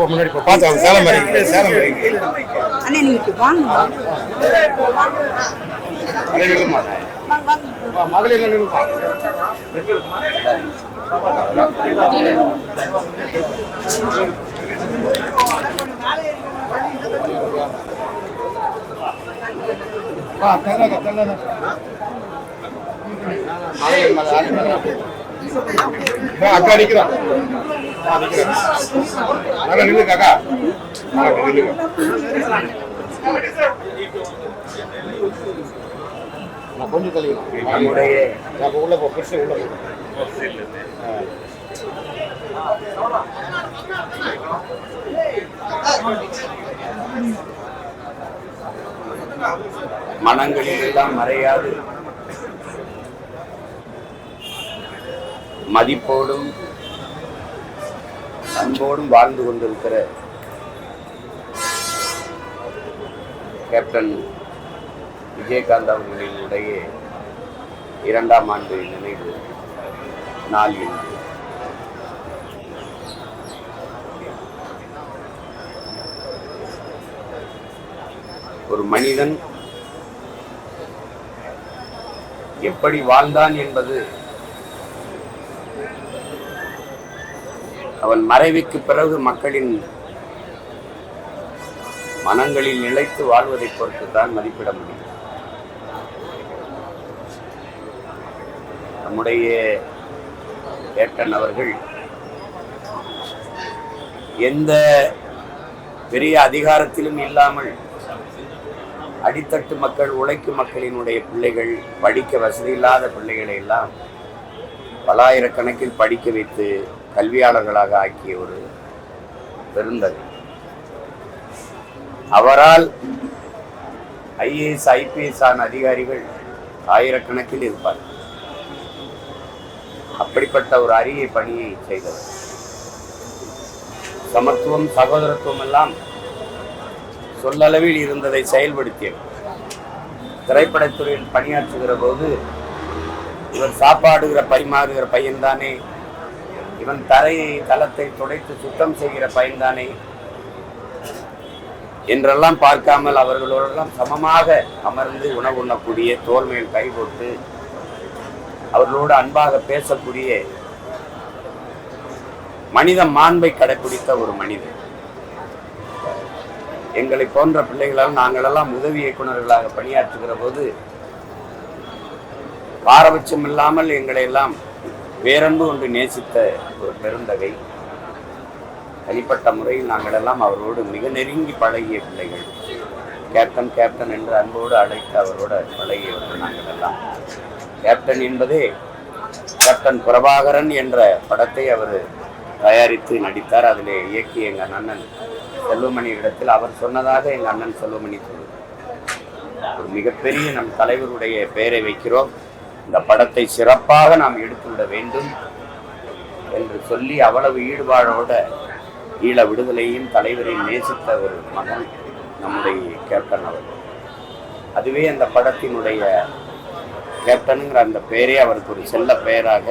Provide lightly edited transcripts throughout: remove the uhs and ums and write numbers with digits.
முன்னாடி பார்த்தா சேலம் சேலம் மகளிர் அக்கா அடிக்கிறான் நில்லு காக்கா கொஞ்சம் கழிவு உள்ள போ பெருசு உள்ள மனங்களில் எல்லாம் மறையாது மதிப்போடும் அன்போடும் வாழ்ந்து கொண்டிருக்கிற கேப்டன் விஜயகாந்த் அவர்களுடைய 2ஆம் ஆண்டு நினைவு நாள் என்று ஒரு மனிதன் எப்படி வாழ்ந்தான் என்பது அவன் மறைவுக்கு பிறகு மக்களின் மனங்களில் நிலைத்து வாழ்வதை பொறுத்து தான் மதிப்பிட முடியும். நம்முடைய கேப்டன் அவர்கள் எந்த பெரிய அதிகாரத்திலும் இல்லாமல் அடித்தட்டு மக்கள், உழைக்கும் மக்களினுடைய பிள்ளைகள், படிக்க வசதி இல்லாத பிள்ளைகளை எல்லாம் பல்லாயிரக்கணக்கில் படிக்க வைத்து கல்வியாளர்களாக ஆக்கிய ஒரு பெருந்தகை. அவரால் IAS IPS ஆன அதிகாரிகள் ஆயிரக்கணக்கில் இருப்பார்கள். அப்படிப்பட்ட ஒரு அரிய பணியை செய்தவர். சமத்துவம், சகோதரத்துவம் எல்லாம் சொல்லளவில் இருந்ததை செயல்படுத்தியவர். திரைப்படத்துறையில் பணியாற்றுகிற போது இவர் சாப்பாடுகிற பரிமாறுகிற பையன்தானே, இவன் தளத்தை துடைத்து சுத்தம் செய்கிற பையன்தானே என்றெல்லாம் பார்க்காமல் அவர்களோடெல்லாம் சமமாக அமர்ந்து உணவு உண்ணக்கூடிய, தோல் மேல் கை போட்டு அவர்களோடு அன்பாக பேசக்கூடிய மனித மாண்பை கடைபிடித்த ஒரு மனிதன். எங்களை போன்ற பிள்ளைகளால் நாங்களெல்லாம் உதவி இயக்குநர்களாக பணியாற்றுகிற போது பாரபட்சம் இல்லாமல் எங்களை எல்லாம் பேரன்பு கொண்டு நேசித்த ஒரு பெருந்தகை. தனிப்பட்ட முறையில் நாங்கள் எல்லாம் அவரோடு மிக நெருங்கி பழகிய பிள்ளைகள். கேப்டன் கேப்டன் என்று அன்போடு அழைத்து அவரோட பழகியவர்கள் நாங்கள் எல்லாம். கேப்டன் என்பதே கேப்டன் பிரபாகரன் என்ற படத்தை அவர் தயாரித்து நடித்தார். அதிலே இயக்கிய எங்கள் அண்ணன் செல்வமணி இடத்தில் அவர் சொன்னதாக எங்கள் அண்ணன் செல்வமணி சொல்லுவார், ஒரு மிகப்பெரிய நம் தலைவருடைய பெயரை வைக்கிறோம், இந்த படத்தை சிறப்பாக நாம் எடுத்துவிட வேண்டும் என்று சொல்லி அவ்வளவு ஈடுபாடோட ஈழ விடுதலையும் தலைவரை நேசித்த ஒரு மகன் நம்முடைய கேப்டன் அவர்கள். அதுவே அந்த படத்தினுடைய கேப்டனுங்கிற அந்த பெயரே அவருக்கு ஒரு செல்ல பெயராக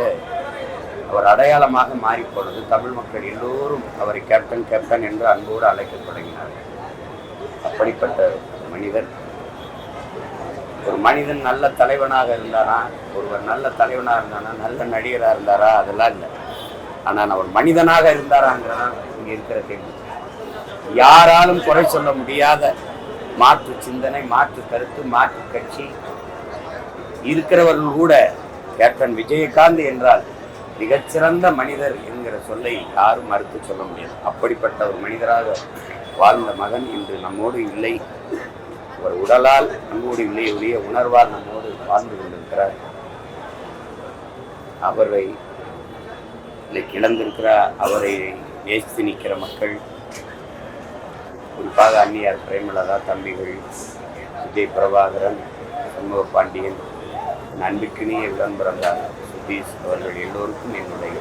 அவர் அடையாளமாக மாறிப்போனது. தமிழ் மக்கள் எல்லோரும் அவரை கேப்டன் கேப்டன் என்று அன்போடு அழைக்க தொடங்கினார்கள். அப்படிப்பட்ட மனிதர். ஒரு மனிதன் நல்ல தலைவனாக இருந்தாரா, ஒருவர் நல்ல தலைவனாக இருந்தாரா, நல்ல நடிகராக இருந்தாரா, அதெல்லாம் இல்லை. ஆனால் அவர் மனிதனாக இருந்தாராங்கிறதான் இங்கே இருக்கிற கேள்வி. யாராலும் குறை சொல்ல முடியாத மாற்று சிந்தனை, மாற்று கருத்து, மாற்று கட்சி இருக்கிறவர்கள் கூட கேப்டன் விஜயகாந்த் என்றால் மிகச்சிறந்த மனிதர் என்கிற சொல்லை யாரும் மறுத்து சொல்ல முடியாது. அப்படிப்பட்ட ஒரு மனிதராக வாழ்ந்த மகன் இன்று நம்மோடு இல்லை. ஒரு உடலால் நம்மோடு இல்லை, உரிய உணர்வால் நம்மோடு வாழ்ந்து கொண்டிருக்கிறார். அவரை இழந்திருக்கிறார். அவரை நேசித்து நிற்கிற மக்கள், குறிப்பாக அன்னியார் பிரேமலதா தம்பிகள், விஜய் பிரபாகரன், சண்முக பாண்டியன், அன்பிற்கினிய விளம்பரந்தார் சுதீஷ் அவர்கள் எல்லோருக்கும் என்னுடைய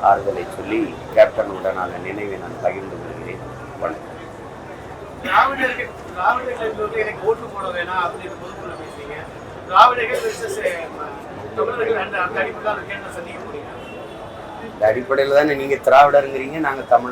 ஆறுதலை சொல்லி கேப்டனுடனான நினைவை நான் பகிர்ந்து கொள்கிறேன். வணக்கம். திராவிடர்கள் எனக்கு ஓட்டு போட வேணாம் அப்படின்னு பொதுக்குழு பேசுறீங்க. திராவிடர்கள் versus தமிழர்கள் அந்த அடிப்படையில் அந்த கேள்வி சந்திக்க முடியும். இந்த அடிப்படையில் தானே நீங்க திராவிடருங்கிறீங்க, நாங்க தமிழர்